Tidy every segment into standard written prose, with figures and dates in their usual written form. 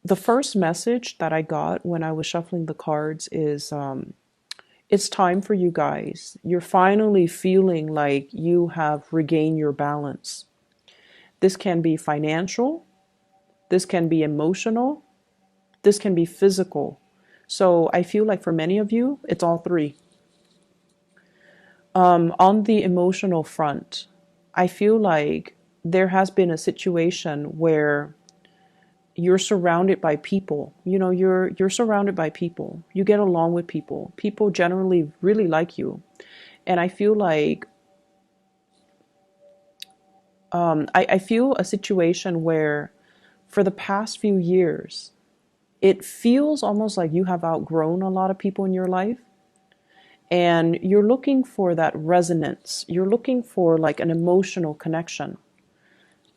The first message that I got when I was shuffling the cards is it's time for you guys. You're finally feeling like you have regained your balance. This can be financial, this can be emotional, this can be physical. So I feel like for many of you, it's all three. On the emotional front, I feel like there has been a situation where you're surrounded by people. You know, you're surrounded by people. You get along with people. People generally really like you. And I feel like I feel a situation where for the past few years, it feels almost like you have outgrown a lot of people in your life. And you're looking for that resonance. You're looking for like an emotional connection.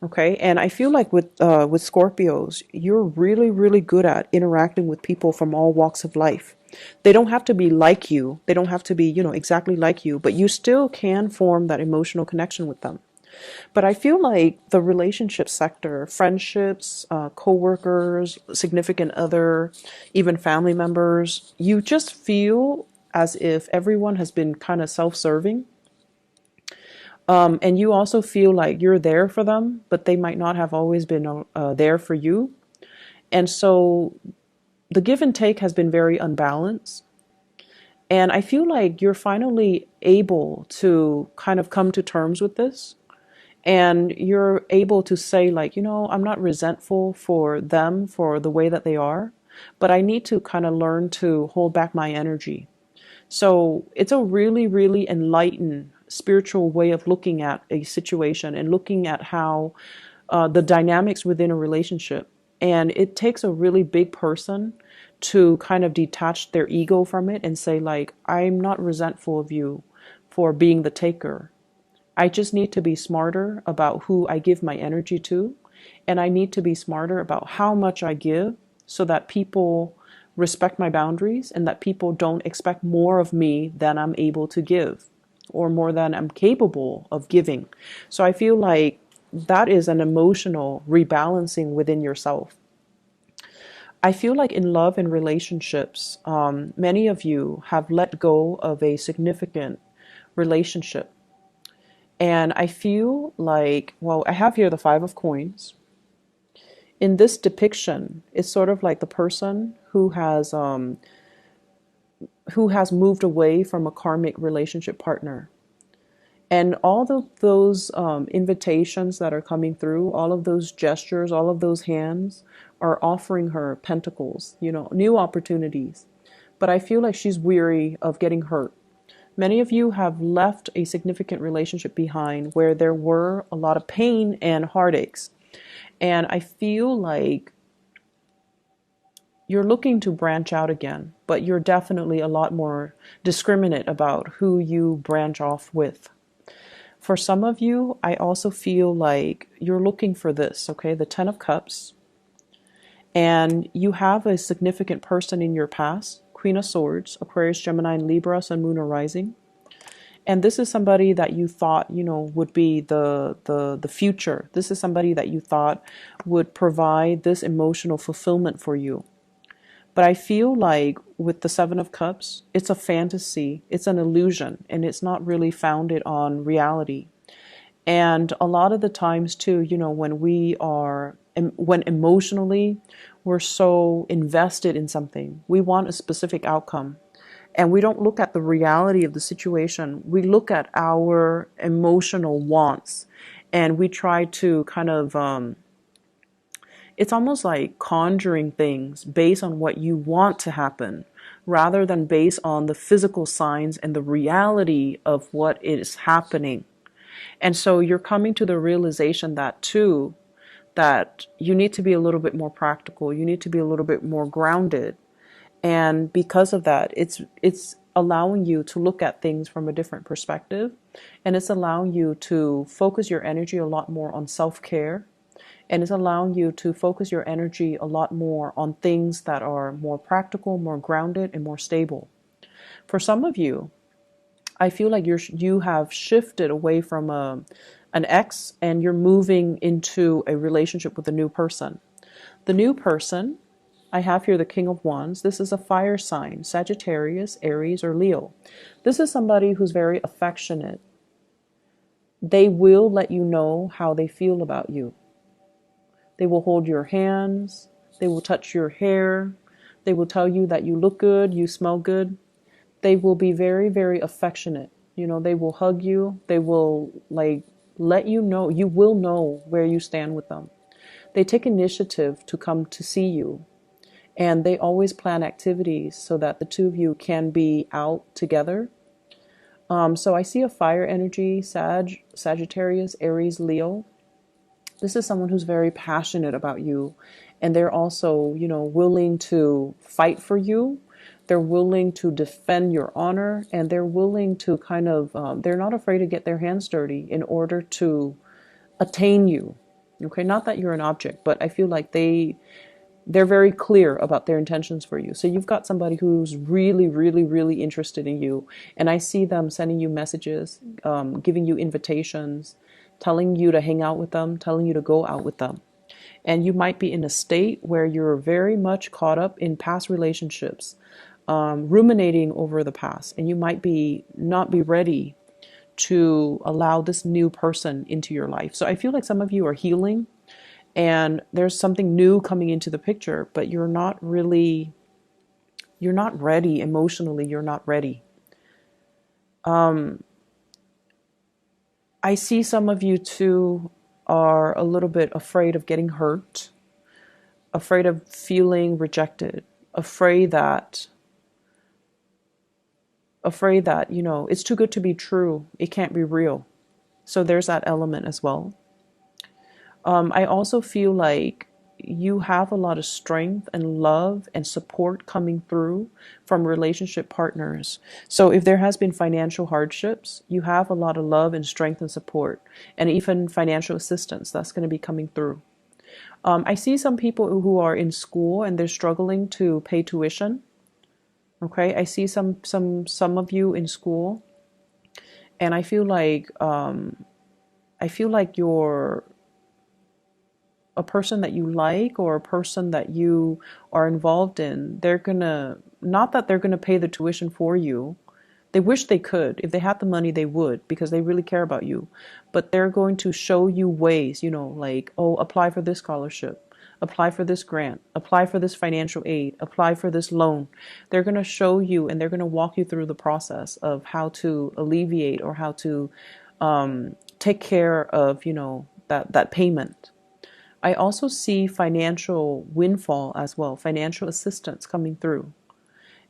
Okay, and I feel like with Scorpios, you're really, really good at interacting with people from all walks of life. They don't have to be like you. They don't have to be, exactly like you, but you still can form that emotional connection with them. But I feel like the relationship sector, friendships, co-workers, significant other, even family members, you just feel as if everyone has been kind of self-serving. And you also feel like you're there for them, but they might not have always been there for you. And so the give and take has been very unbalanced. And I feel like you're finally able to kind of come to terms with this. And you're able to say, like, I'm not resentful for them for the way that they are, but I need to kind of learn to hold back my energy. So it's a really, really enlightened spiritual way of looking at a situation and looking at how the dynamics within a relationship. And it takes a really big person to kind of detach their ego from it and say, like, I'm not resentful of you for being the taker. I just need to be smarter about who I give my energy to. And I need to be smarter about how much I give so that people respect my boundaries and that people don't expect more of me than I'm able to give or more than I'm capable of giving. So I feel like that is an emotional rebalancing within yourself. I feel like in love and relationships, many of you have let go of a significant relationship. And I feel like, well, I have here the Five of Coins. In this depiction, it's sort of like the person who has moved away from a karmic relationship partner. And all of those invitations that are coming through, all of those gestures, all of those hands are offering her pentacles, new opportunities. But I feel like she's weary of getting hurt. Many of you have left a significant relationship behind where there were a lot of pain and heartaches. And I feel like you're looking to branch out again, but you're definitely a lot more discriminate about who you branch off with. For some of you, I also feel like you're looking for this, okay? The Ten of Cups. And you have a significant person in your past, Queen of Swords, Aquarius, Gemini, and Libra, Sun, Moon, or Rising. And this is somebody that you thought, would be the future. This is somebody that you thought would provide this emotional fulfillment for you. But I feel like with the Seven of Cups, it's a fantasy, it's an illusion, and it's not really founded on reality. And a lot of the times too, when emotionally we're so invested in something, we want a specific outcome. And we don't look at the reality of the situation. We look at our emotional wants and we try to kind of it's almost like conjuring things based on what you want to happen rather than based on the physical signs and the reality of what is happening. And so you're coming to the realization that too, that you need to be a little bit more practical. You need to be a little bit more grounded. And because of that, it's allowing you to look at things from a different perspective. And it's allowing you to focus your energy a lot more on self-care. And it's allowing you to focus your energy a lot more on things that are more practical, more grounded, and more stable. For some of you, I feel like you have shifted away from an ex and you're moving into a relationship with a new person. The new person I have here the King of Wands. This is a fire sign, Sagittarius, Aries, or Leo. This is somebody who's very affectionate. They will let you know how they feel about you. They will hold your hands. They will touch your hair. They will tell you that you look good, you smell good. They will be very, very affectionate. They will hug you. They will let you know, you will know where you stand with them. They take initiative to come to see you. And they always plan activities so that the two of you can be out together. So I see a fire energy, Sagittarius, Aries, Leo. This is someone who's very passionate about you. And they're also, willing to fight for you. They're willing to defend your honor. And they're willing to they're not afraid to get their hands dirty in order to attain you. Okay, not that you're an object, but I feel like they're very clear about their intentions for you. So you've got somebody who's really, really, really interested in you. And I see them sending you messages, giving you invitations, telling you to hang out with them, telling you to go out with them. And you might be in a state where you're very much caught up in past relationships, ruminating over the past. And you might not be ready to allow this new person into your life. So I feel like some of you are healing and there's something new coming into the picture, but you're not ready emotionally. You're not ready. I see some of you too are a little bit afraid of getting hurt, afraid of feeling rejected, afraid that it's too good to be true. It can't be real. So there's that element as well. I also feel like you have a lot of strength and love and support coming through from relationship partners. So if there has been financial hardships, you have a lot of love and strength and support, and even financial assistance that's going to be coming through. I see some people who are in school and they're struggling to pay tuition. Okay, I see some of you in school, and I feel like you're a person that you like or a person that you are involved in. Not that they're gonna pay the tuition for you. They wish they could. If they had the money, they would, because they really care about you. But they're going to show you ways, like, oh, apply for this scholarship, apply for this grant, apply for this financial aid, apply for this loan. They're going to show you and they're going to walk you through the process of how to alleviate or how to take care of, that payment. I also see financial windfall as well, financial assistance coming through.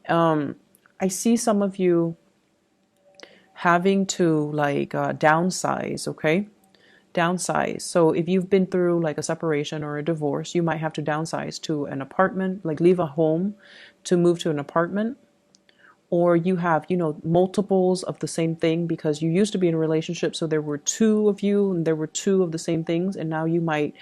I see some of you having to downsize, okay? Downsize. So if you've been through like a separation or a divorce, you might have to downsize to an apartment, like leave a home to move to an apartment. Or you have, multiples of the same thing because you used to be in a relationship, so there were two of you and there were two of the same things, and now you might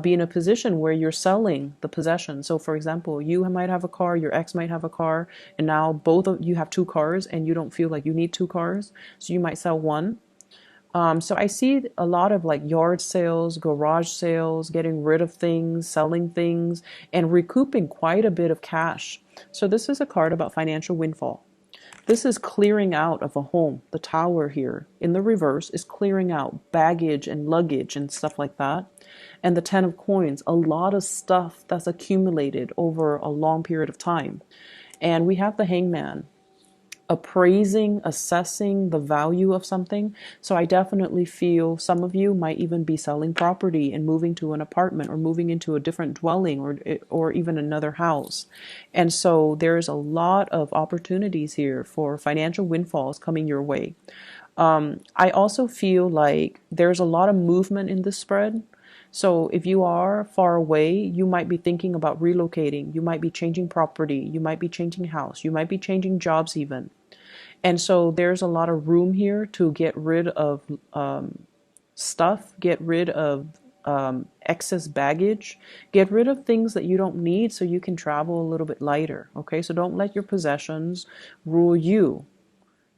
be in a position where you're selling the possession. So for example, you might have a car, your ex might have a car, and now both of you have two cars and you don't feel like you need two cars, so you might sell one. So I see a lot of like yard sales, garage sales, getting rid of things, selling things, and recouping quite a bit of cash. So this is a card about financial windfall. This is clearing out of a home. The Tower here in the reverse is clearing out baggage and luggage and stuff like that. And the Ten of Coins, a lot of stuff that's accumulated over a long period of time. And we have the Hangman, appraising, assessing the value of something. So I definitely feel some of you might even be selling property and moving to an apartment or moving into a different dwelling or even another house. And so there's a lot of opportunities here for financial windfalls coming your way. I also feel like there's a lot of movement in this spread. So if you are far away, you might be thinking about relocating. You might be changing property. You might be changing house. You might be changing jobs even. And so there's a lot of room here to get rid of stuff, get rid of excess baggage, get rid of things that you don't need so you can travel a little bit lighter. Okay, so don't let your possessions rule you.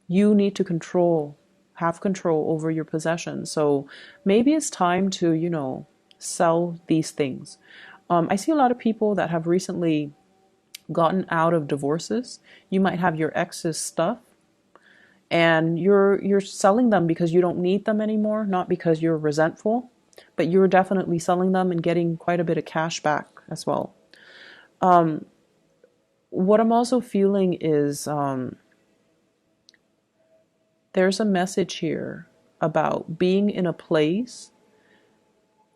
You need to have control over your possessions. So maybe it's time to, sell these things. I see a lot of people that have recently gotten out of divorces. You might have your ex's stuff and you're selling them because you don't need them anymore, not because you're resentful, but you're definitely selling them and getting quite a bit of cash back as well. What I'm also feeling is there's a message here about being in a place.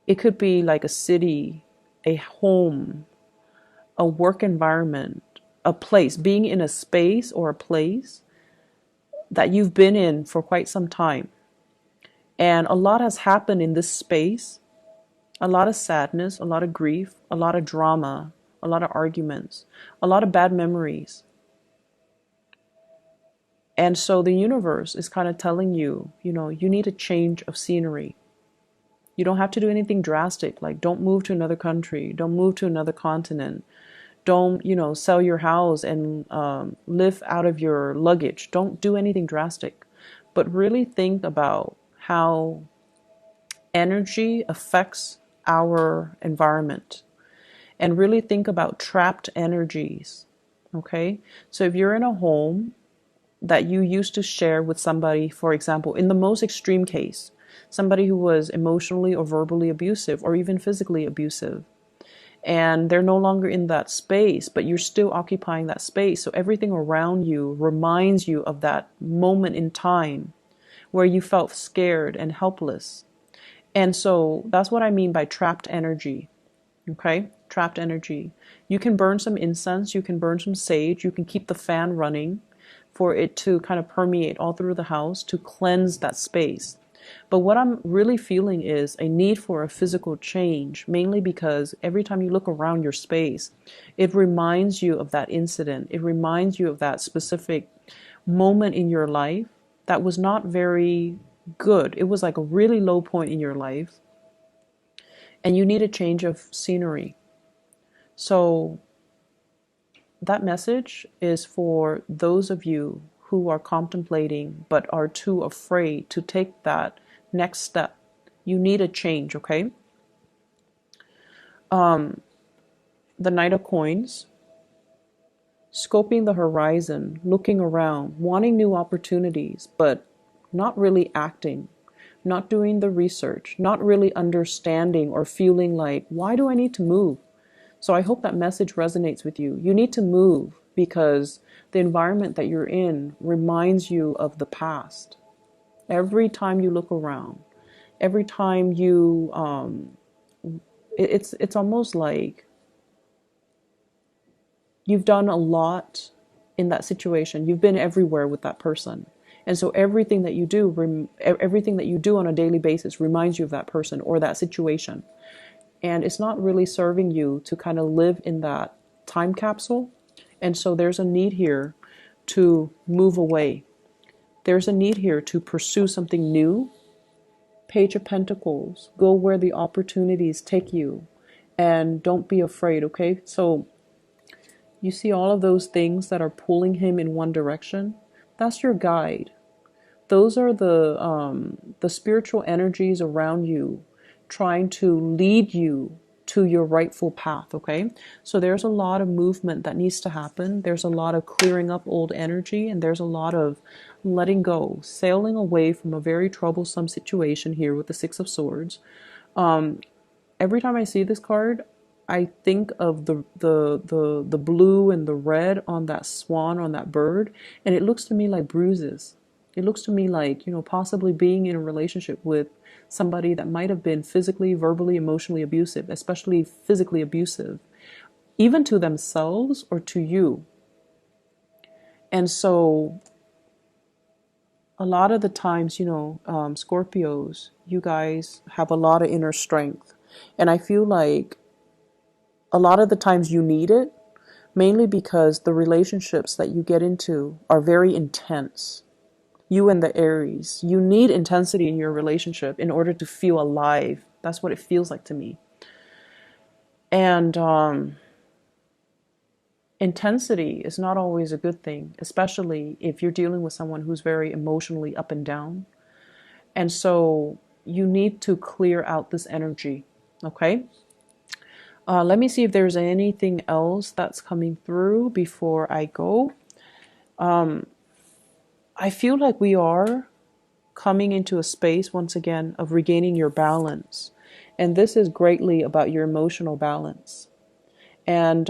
It could be like a city, a home, a work environment, a place, being in a space or a place that you've been in for quite some time. And a lot has happened in this space, a lot of sadness, a lot of grief, a lot of drama, a lot of arguments, a lot of bad memories. And so the universe is kind of telling you, you need a change of scenery. You don't have to do anything drastic, like don't move to another country, don't move to another continent, don't, sell your house and live out of your luggage. Don't do anything drastic, but really think about how energy affects our environment and really think about trapped energies. Okay. So if you're in a home that you used to share with somebody, for example, in the most extreme case, somebody who was emotionally or verbally abusive or even physically abusive, and they're no longer in that space, but you're still occupying that space. So everything around you reminds you of that moment in time where you felt scared and helpless. And so that's what I mean by trapped energy. Okay? Trapped energy. You can burn some incense, you can burn some sage, you can keep the fan running for it to kind of permeate all through the house to cleanse that space. But what I'm really feeling is a need for a physical change, mainly because every time you look around your space, it reminds you of that incident. It reminds you of that specific moment in your life that was not very good. It was like a really low point in your life, and you need a change of scenery. So that message is for those of you who are contemplating but are too afraid to take that next step. You need a change, okay? The Knight of Coins, scoping the horizon, looking around, wanting new opportunities, but not really acting, not doing the research, not really understanding or feeling like, why do I need to move? So I hope that message resonates with you. You need to move because the environment that you're in reminds you of the past. Every time you look around, every time you, it's almost like you've done a lot in that situation. You've been everywhere with that person. And so everything that you do on a daily basis reminds you of that person or that situation. And it's not really serving you to kind of live in that time capsule. And so there's a need here to move away. There's a need here to pursue something new. Page of Pentacles, go where the opportunities take you and don't be afraid, okay? So you see all of those things that are pulling him in one direction? That's your guide. Those are the spiritual energies around you trying to lead you to your rightful path, okay? So there's a lot of movement that needs to happen. There's a lot of clearing up old energy, and there's a lot of letting go, sailing away from a very troublesome situation here with the Six of Swords. Every time I see this card, I think of the blue and the red on that swan, on that bird, and it looks to me like bruises. It looks to me like, possibly being in a relationship with somebody that might have been physically, verbally, emotionally abusive, especially physically abusive, even to themselves or to you. And so a lot of the times, Scorpios, you guys have a lot of inner strength. And I feel like a lot of the times you need it, mainly because the relationships that you get into are very intense. You and the Aries, you need intensity in your relationship in order to feel alive. That's what it feels like to me. And intensity is not always a good thing, especially if you're dealing with someone who's very emotionally up and down. And so you need to clear out this energy, okay? Let me see if there's anything else that's coming through before I go. I feel like we are coming into a space once again of regaining your balance. And this is greatly about your emotional balance. And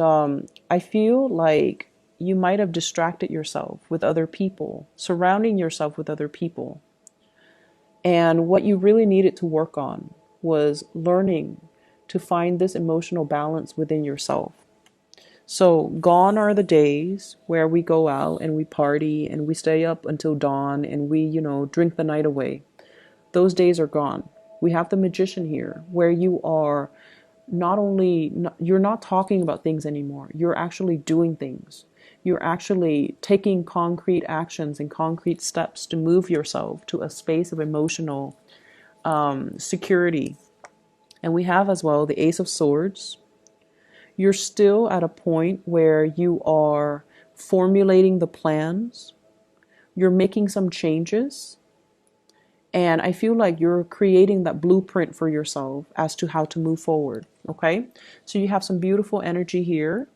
I feel like you might have distracted yourself with other people, surrounding yourself with other people. And what you really needed to work on was learning to find this emotional balance within yourself. So, gone are the days where we go out and we party and we stay up until dawn and we, drink the night away. Those days are gone. We have the magician here where you are you're not talking about things anymore. You're actually doing things. You're actually taking concrete actions and concrete steps to move yourself to a space of emotional security. And we have as well the Ace of Swords. You're still at a point where you are formulating the plans. You're making some changes. And I feel like you're creating that blueprint for yourself as to how to move forward. Okay. So you have some beautiful energy here.